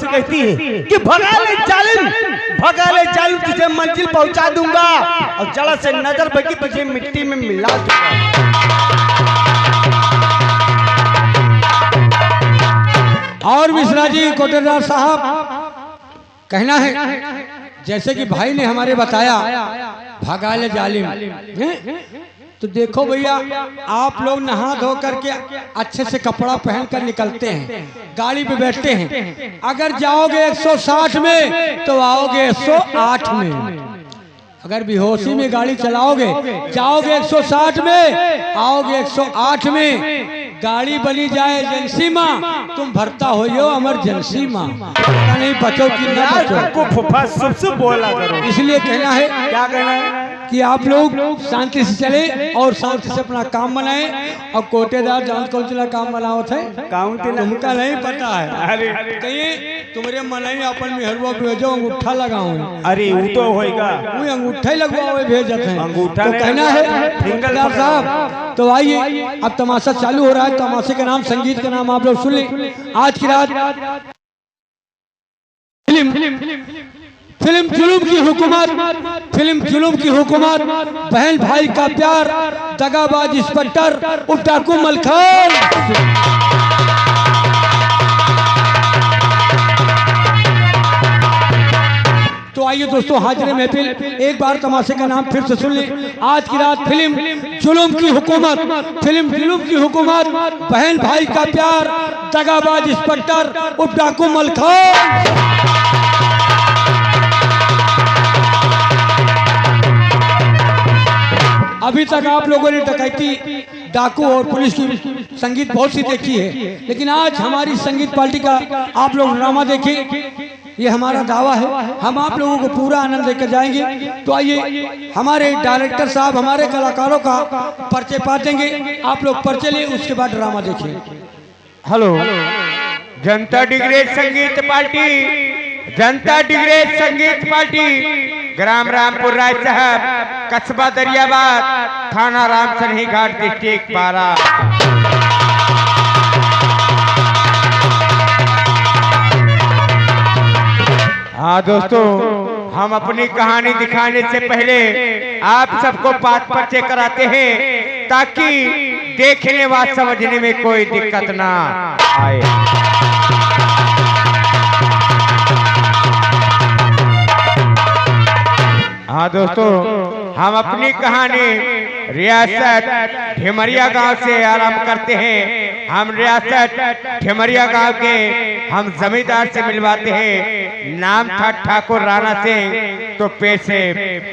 से कहती है कि भगा ले जालिम तुझे मंजिल पहुंचा दूंगा और जरा से नजर बगी तुझे मिट्टी में मिला दूंगा। और मिश्रा जी कोटेदार साहब कहना है जैसे कि भाई ने हमारे बताया भगा ले जालिम, तो देखो भैया आप लोग नहा धो करके अच्छे से कपड़ा पहन कर निकलते हैं, गाड़ी पे बैठते हैं, अगर जाओगे 160 में तो आओगे 108 में। अगर बेहोशी में गाड़ी चलाओगे जाओगे 160 में आओगे 108 में। गाड़ी बनी जाए एजेंसी माँ तुम भरता हो इमरजेंसी माँ, नहीं बचो कि ना बचो। बोला करो, इसलिए कहना है क्या कहना है कि आप लोग शांति से चले और शांति से अपना काम बनाएं। और कोटेदार जान कौन सा काम बनाओ थे तुमका नहीं पता है, कहीं तुम्हारे मन ही अपन मेहरबा भेजो अंगूठा लगाओ। अरे वो तो होएगा, वो अंगूठा ही लगवाओ भेजते हैं अंगूठा तो कहना है कोटेदार साहब। तो आइए अब तमाशा चालू हो रहा है, तमाशे का नाम संगीत का नाम आप लोग सुन लें। आज की रात फिल्म जुलूम की हुकूमत, बहन भाई का प्यार, दगाबाज इंस्पेक्टर और डाकू मलखान। तो आइए दोस्तों हाजिर महफिल एक बार तमाशे का नाम फिर से सुन लें। आज की रात फिल्म जुलूम की हुकूमत, बहन भाई का प्यार, दगाबाज इंस्पेक्टर और डाकू मलखान। अभी तक आप लोगों ने डकैती, डाकू और पुलिस की संगीत बहुत सी देखी है, लेकिन आज हमारी संगीत पार्टी का आप लोग ड्रामा देखें, ये हमारा दावा है। हम आप लोगों को पूरा आनंद लेकर जाएंगे। तो आइए हमारे डायरेक्टर साहब हमारे कलाकारों का परिचय पा देंगे, आप लोग परिचय लें उसके बाद ड्रामा देखिए। हेलो, जनता डिग्रेड संगीत पार्टी ग्राम रामपुर राय साहब, कस्बा दरियाबाद, थाना रामसरही घाट, डिस्ट्रिक्ट पारा। हाँ दोस्तों, हम अपनी कहानी दिखाने से पहले आप सबको बात परिचय कराते हैं ताकि देखने व समझने में कोई दिक्कत ना आए। हाँ दोस्तों, हम अपनी कहानी रियासत ढेमरिया गांव से आरंभ करते हैं। हम रियासत ढेमरिया गांव के हम जमींदार से मिलवाते हैं। नाम था ठाकुर राणा सिंह, तो पैसे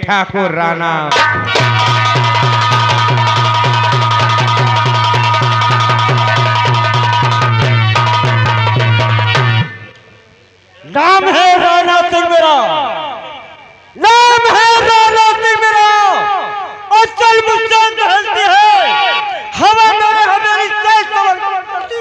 ठाकुर राणा। नाम है राणा सिंह मेरा, नाम है राणा सिंह मेरा, और चल मुझसे टहलती है हवा मेरे हमें तेज करती।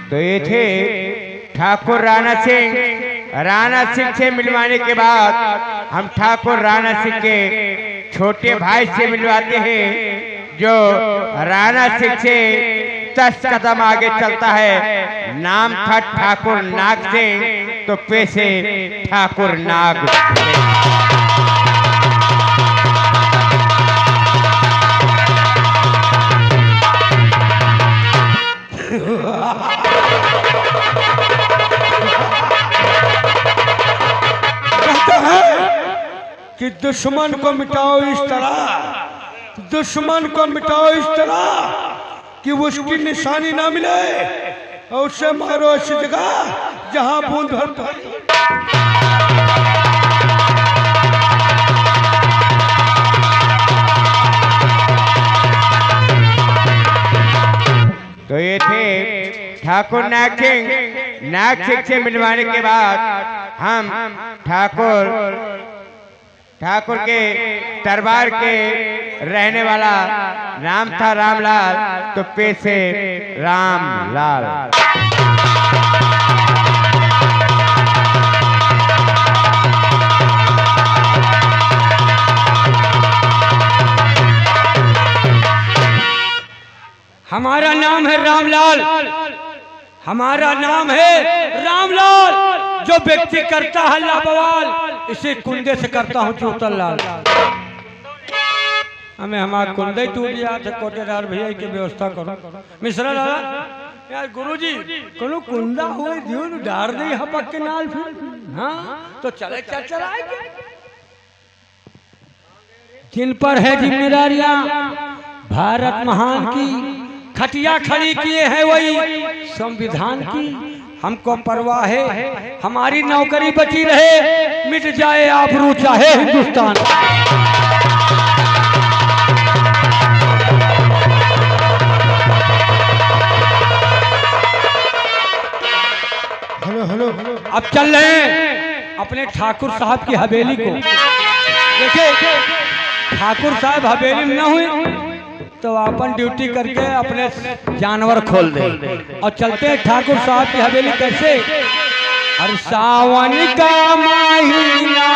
तो ये थे ठाकुर राणा सिंह। राणा सिंह से मिलवाने के बाद हम ठाकुर राणा सिंह के छोटे भाई से मिलवाते हैं, जो राणा सिंह से 10 कदम आगे चलता है। नाम था ठाकुर नाग सिंह, तो पैसे ठाकुर नाग। कि दुश्मन को मिटाओ इस तरह, दुश्मन को मिटाओ इस तरह कि उसकी निशानी ना मिले, और उसे मारो ऐसी जगह जहां बूंद भर पानी। तो ये थे ठाकुर नाग सिंह। नाग सिंह से मिलवाने के बाद हम ठाकुर के दरबार के रहने वाला नाम था रामलाल, तो पैसे रामलाल। हमारा नाम है रामलाल, हमारा नाम है रामलाल। जो व्यक्ति करता है लाबवाल, इसे कुंदे से करता हूँ चूतल लाल। हमें हमारा कुंदे टूट गया था, कोटेदार भैया की व्यवस्था करो। मिश्रा लाला यार गुरुजी कोनो कुंदा हुए दियो न डार दे हपक के नाल फिर। हाँ तो चले चल आएंगे। जिन पर है जिम्मेदारियां भारत महान की, खटिया खड़ी किए हैं वही संविधान की। हमको परवाह है हमारी नौकरी बची रहे, मिट जाए आबरू चाहे हिंदुस्तान। हेलो हेलो अब चल रहे हैं अपने ठाकुर साहब की हवेली को। देखिए ठाकुर साहब हवेली में न हुए तो अपन ड्यूटी करके अपने जानवर खोल दे और चलते हैं ठाकुर साहब की हवेली। कैसे? हर सावन का महीना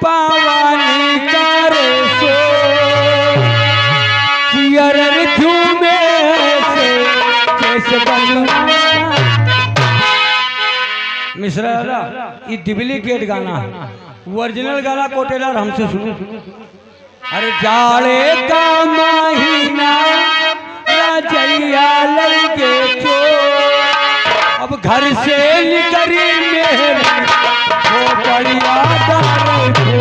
पावनी का रेसो चियर झूमे से जैसे बलुआ। मिश्रा ये डुप्लीकेट गाना है, ओरिजिनल गाना कोटेदार हमसे सुनो। अरे जाड़े का महीना रजैया लगे चो, अब घर से निकली मेरे खोपड़िया डारे को।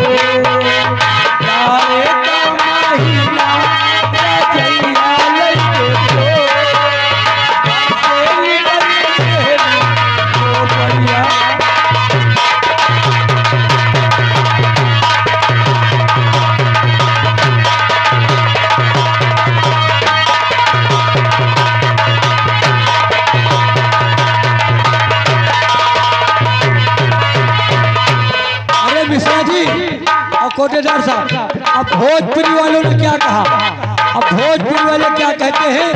जाड़े का महीना रजैया लगे चो, घर से निकली मेरे खोपड़िया। कोटेदार साहब अब भोजपुरी वालों ने क्या कहा? अब भोजपुरी वाले क्या कहते हैं?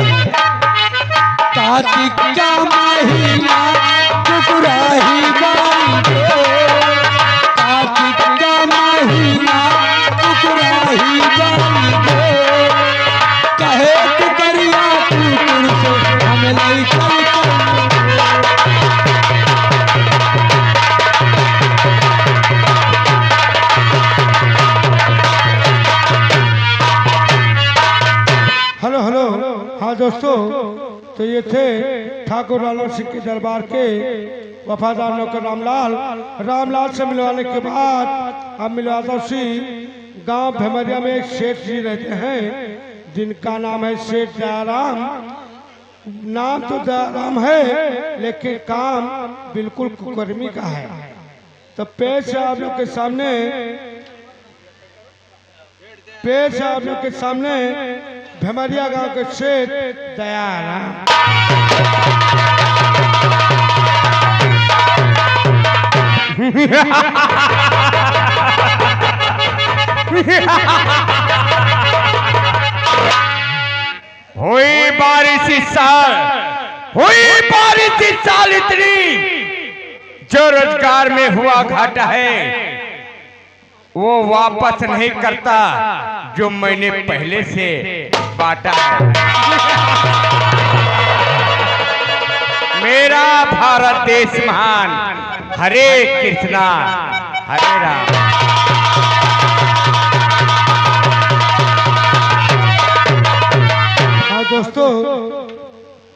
कार्तिक का महीना टुकराही बाई को, कार्तिक का महीना टुकराही बाई को। कहे तू करिया तू से हमें नहीं चल। हेलो हेलो हाँ दोस्तों, तो ये थे ठाकुर लालन सिंह के दरबार के वफादार नौकर रामलाल। रामलाल से मिलवाने के बाद अब मिलवाता उसी गांव भमरिया में एक सेठ जी रहते हैं जिनका नाम है सेठ दयाराम। नाम तो दयाराम है लेकिन काम बिल्कुल कुकर्मी का है। तो पेश है आप लोग के सामने, पेश है आप लोग के सामने भमरिया गांव के सेठ दयाराम। हुई बारिश इस साल, हुई बारिश इस साल इतनी, जो रोजगार में हुआ घाटा है वो वापस नहीं करता जो मैंने पहले से बांटा है। मेरा भारत देश महान, हरे कृष्णा हरे राम। हाँ दोस्तों,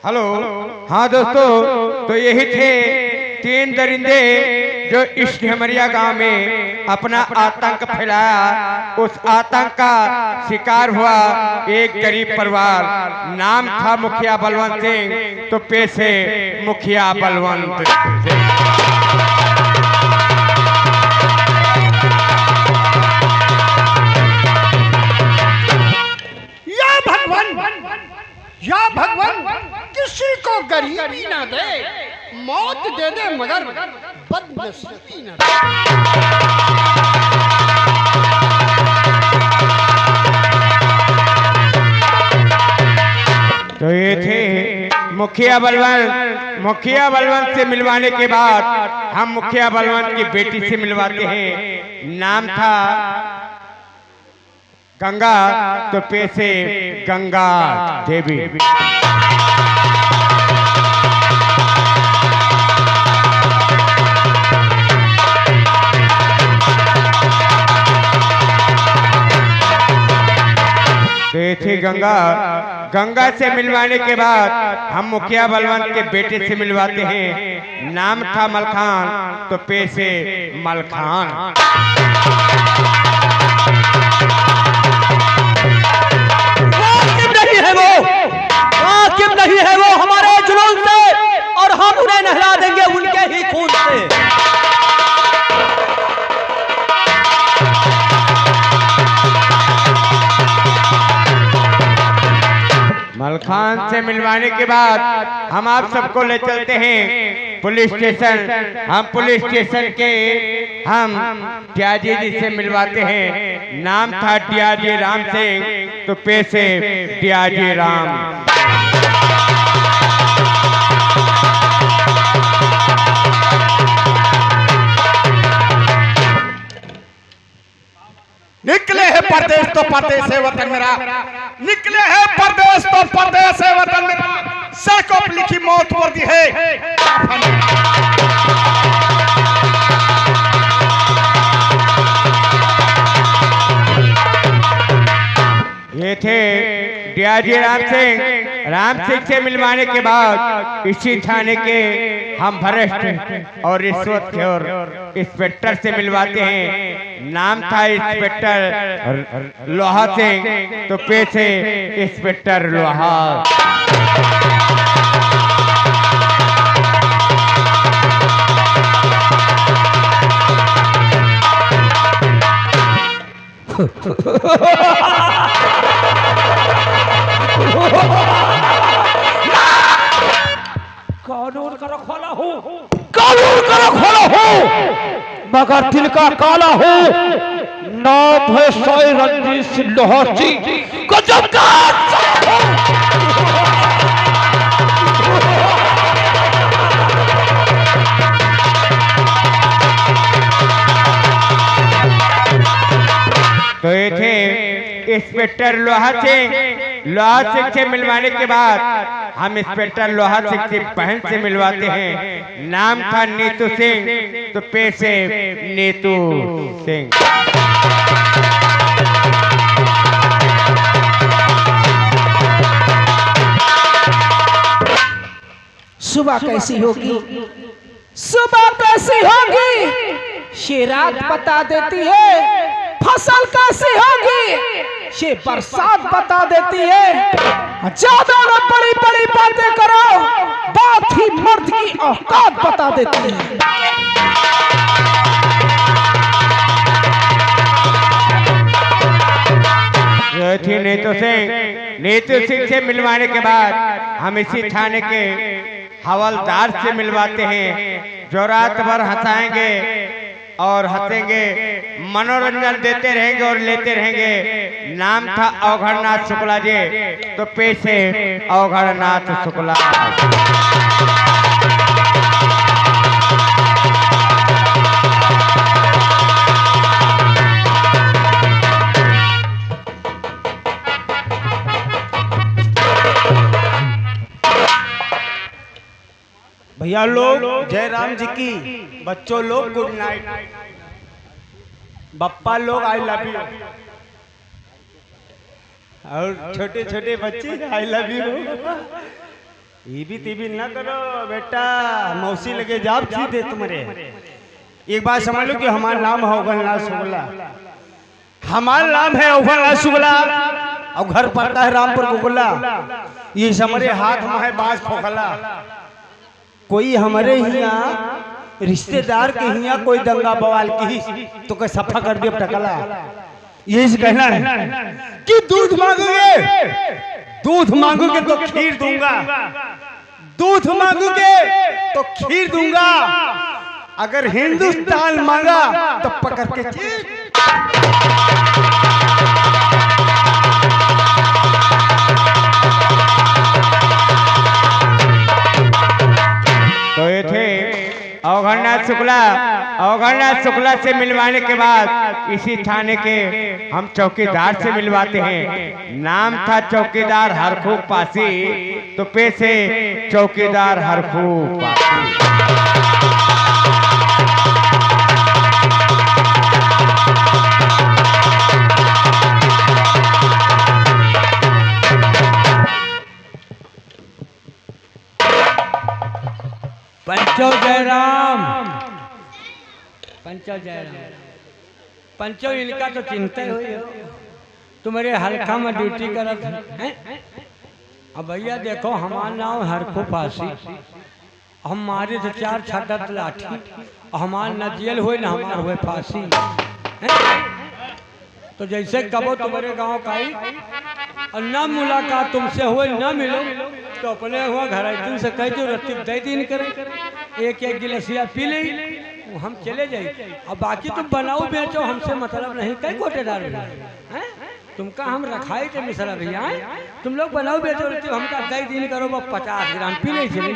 हेलो हाँ दोस्तों, तो यही थे तीन दरिंदे जो इस भमरिया गांव में अपना आतंक फैलाया। उस आतंक का शिकार हुआ एक गरीब परिवार। नाम था मुखिया बलवंत सिंह, तो पेश है मुखिया बलवंत सिंह। या भगवान किसी को गरीबी ना दे, मौत दे दे मगर बदनसीबी ना दे। तो ये थे मुखिया बलवंत। मुखिया बलवंत से मिलवाने के बाद हम मुखिया बलवंत की बेटी से मिलवाते हैं। नाम था गंगा तो पे से गंगा देवी। तो ये थी गंगा। गंगा से मिलवाने के बाद हम मुखिया बलवंत के बेटे से मिलवाते हैं। नाम था मलखान तो पे से मलखान। वाकिफ नहीं है वो हमारे जुनून से, और हम उन्हें नहला देंगे उनके ही खून से। मलखान से मिलवाने के बाद हम आप सबको ले चलते हैं पुलिस स्टेशन। हम पुलिस स्टेशन के हम डीआईजी जी से मिलवाते हैं। नाम था डीआईजी राम सिंह तो पे से डीआईजी राम। निकले है परदेश तो परदेश है वतन मेरा, निकले है परदेश तो परदेश है वतन मेरा, सड़कों पर लिखी मौत वर्दी है। ये थे डीआईजी राम सिंह से मिलवाने के बाद इसी थाने के हम भ्रष्ट और रिश्वतखोर इंस्पेक्टर से मिलवाते हैं। नाम था इंस्पेक्टर लोहा सिंह तो पे से इंस्पेक्टर लोहा। कानून का रखवाला हो, कानून का रखवाला हो, मगर दिल का काला हो। नाम है साई रंजीत सिंह लोहार सिंह गजब का। तो ये थे इंस्पेक्टर लोहा सिंह से मिलवाने के बाद हम इंस्पेक्टर लोहा सिंह की बहन से मिलवाते हैं। नाम था नीतू सिंह तो पे से नीतू सिंह। सुबह कैसी होगी, सुबह कैसी होगी, ये रात बता देती है। फसल कैसी होगी, ये बरसात बता देती है। ज्यादा न बड़ी बड़ी बातें करो, बात ही मर्द की औकात बता देती है। नीतू सिंह से मिलवाने के बाद हम इसी थाने के हवलदार से मिलवाते हैं, जो रात भर हंसाएंगे और हंसेंगे, मनोरंजन देते रहेंगे और लेते रहेंगे। नाम था अवघड़नाथ शुक्ला जी तो पे से अवघड़नाथ शुक्ला। भैया लोग जय राम जी की, बच्चों लोग गुड नाइट, बप्पा लोग आई लव यू, और छोटे छोटे बच्चे आई लव यू। ये भी तीबी ना करो बेटा, मौसी लगे जाप ची दे तुम्हारे। एक बात समझ लो कि हमारा नाम है अवघड़नाथ शुक्ला, हमारा नाम है अवघड़नाथ शुक्ला, और घर पड़ता है रामपुर गोकुला। ये हमारे हाथ में है बांस खोखला। कोई हमारे यहाँ रिश्तेदार के यहाँ कोई दंगा बवाल की तो कोई सफा कर दिया टकला। यही कहना है कि दूध मांगोगे, दूध मांगोगे तो खीर दूंगा, दूध मांगोगे तो खीर दूंगा, अगर हिंदुस्तान मांगा तो पकड़ के चीर। तो ये थे अवघड़नाथ अवघरनाथ शुक्ला से मिलवाने के बाद इसी थाने के हम चौकीदार से मिलवाते हैं। नाम था चौकीदार हरखू पासी, तो पेशे चौकीदार हरखू पासी। पंचो जयराम, पंचो जयराम, पंचो इनका तो चिंता हुई हो, तुम्हारे हल्का में ड्यूटी करत है। अब भैया देखो, हमारा नाम हरखू पासी, हमारे से 4 छटत लाठी, हमार न जेल हुए न हमार हुए फांसी। तो जैसे कबो तुम्हारे गांव का ही और न मुलाकात तुमसे हुए न मिलो, तो अपने हुआ घर दिन से कह जो रत्ती दे दिन करे, एक गिलासिया पी ले, हम चले जाए। अब बाकी तुम बनाओ बेचो, हमसे मतलब नहीं। कई कोटेदार हैं तुमका हम रखाई थे मिश्रा भैया, तुम लोग बनाओ बेचो, हमका 10 दिन करो, 50 ग्राम पी नहीं चले।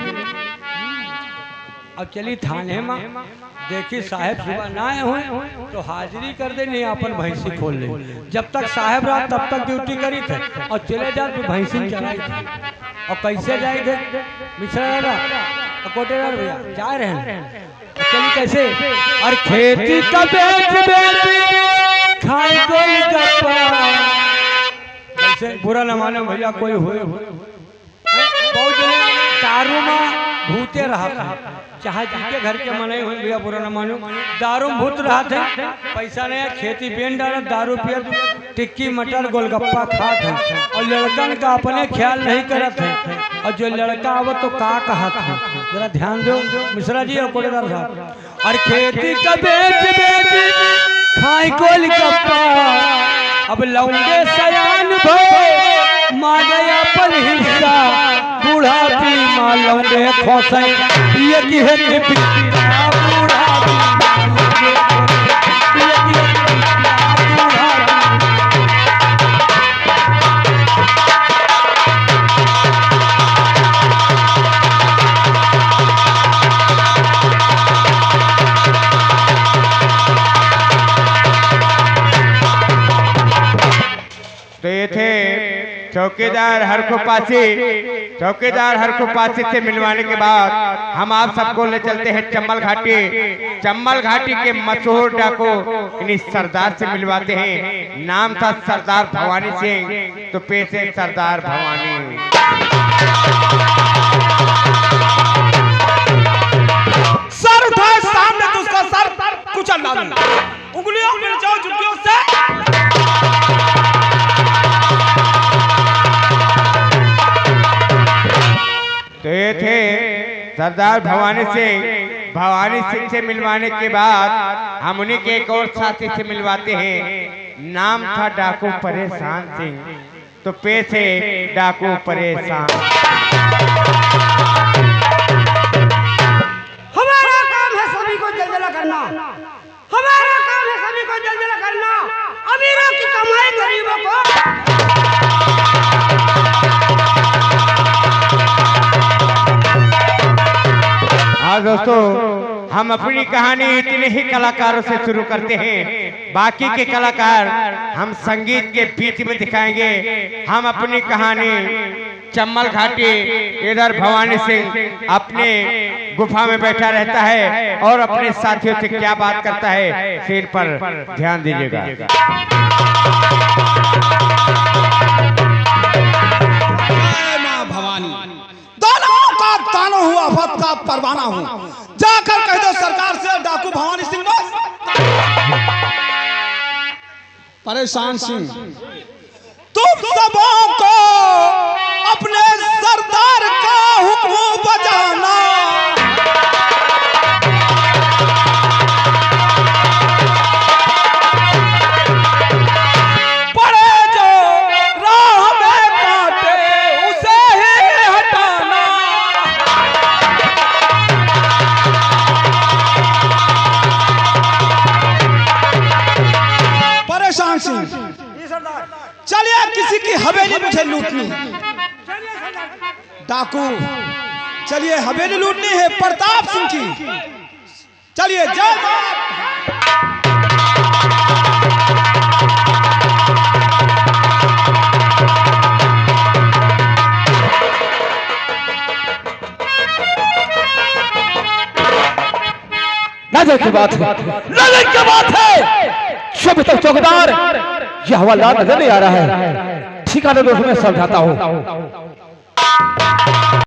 अब चली थाने में, देखी साहब सुबह ना आए हुए तो हाजिरी कर दे, नहीं अपन भैंसी खोल ले। जब तक साहब रहा तब तक ड्यूटी करी थे, और चले जा तो भैंसी चलाई थी। और कैसे जाए थे मिश्रा दादा कोटेदार भैया जा रहे हैं, चली कैसे? और खेती का बेच खाए कोई जैसे बुरा न मानो भैया, कोई हुए बहुत जने दारू में भूते रहा था, चाहे जिसके घर के मनाई हुए भैया बुरा न मानो, दारू भूत रहा था, पैसा नहीं, खेती बेन डाला, दारू पिया, टिक्की मटर गोलगप्पा खात है, और लड़कन का अपने ख्याल नहीं करत है। और जो लड़का आवो तो का कहा था, जरा ध्यान दो मिश्रा जी और कोटेदार साहब। और खेती का बेच खाए गोलगप्पा, अब लौंडे सयान भो माँ गया पर हिस्सा, बूढ़ा पी माँ लौंडे खोसे, ये की है कि बूढ़ा तो ये थे चौकीदार हरखू पासी से मिलवाने के बाद हम आप सबको ले चलते हैं चम्बल घाटी के मशहूर डाकू इन्हीं सरदार से मिलवाते हैं। नाम था सरदार भवानी सिंह, तो पेशे सरदार भवानी। सर उठाए सामने तो उसका सर कुचल डालूंगा, उंगलियों मिल जाओ जुटियों से। तो ये थे सरदार भवानी सिंह से मिलवाने के बाद हम उन्हीं के एक और साथी से मिलवाते हैं। नाम था डाकू परेशान सिंह, तो पेशे डाकू परेशान। हमारा काम है सभी को जलजला करना, हमारा काम है सभी को जलजला करना, अमीरों की कमाई गरीबों को। हाँ दोस्तों, हम अपनी कहानी इतने ही कलाकारों से शुरू करते हैं, बाकी के कलाकार हम संगीत के बीच में दिखाएंगे। हम अपनी कहानी चम्बल घाटी, इधर भवानी सिंह अपने गुफा में बैठा रहता है और अपने साथियों से क्या बात करता है, सिर पर ध्यान दीजिएगा। दानों हूँ, आफत का परवाना हूँ, जाकर कह दो सरकार से डाकू भवानी सिंह बस। परेशान सिंह, तुम सबों को अपने सरदार का हुक्म बजाना, पड़े जो राह में कांटे उसे ही हटाना। परेशान सिंह, चलिए किसी की हवेली मुझे लूटनी है। डाकू, चलिए हवेली लूटनी है प्रताप सिंह की। चलिए जय मां। नजर की बात है, नजर की बात है। शुभ तक चौकीदार यह हवालदार नजर नहीं आ रहा है। ठिकाने दोस्तों में समझाता हूँ।